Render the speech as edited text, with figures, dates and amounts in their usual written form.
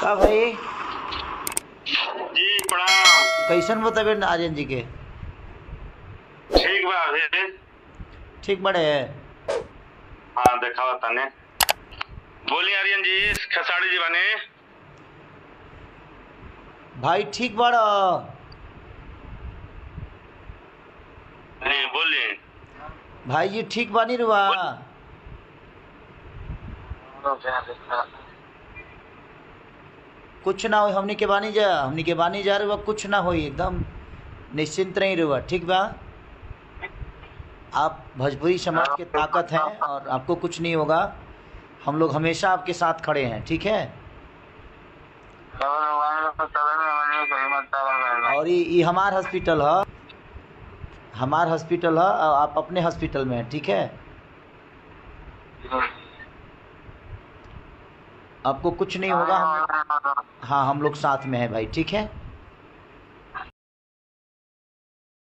का भाई जी प्रणाम। कैसन बा तबियत आर्यन जी के? ठीक बा अभी। ठीक बड़े है। हाँ देखा तने। बोलिए आर्यन जी, खेसारी जी बने। भाई ठीक बड़ा? जी बोलिए। भाई जी ठीक बानी रुआ? कुछ ना हो, हमनी के बानी जा रुआ, कुछ ना होई, एकदम निश्चिंत रही रुआ, ठीक बा? आप भोजपुरी समाज के ताकत हैं और आपको कुछ नहीं होगा। हम लोग हमेशा आपके साथ खड़े हैं, ठीक है? और ये हमार हॉस्पिटल है, आप अपने हॉस्पिटल में हैं, ठीक है? आपको कुछ नहीं होगा। हाँ, हम लोग साथ में हैं भाई, ठीक है?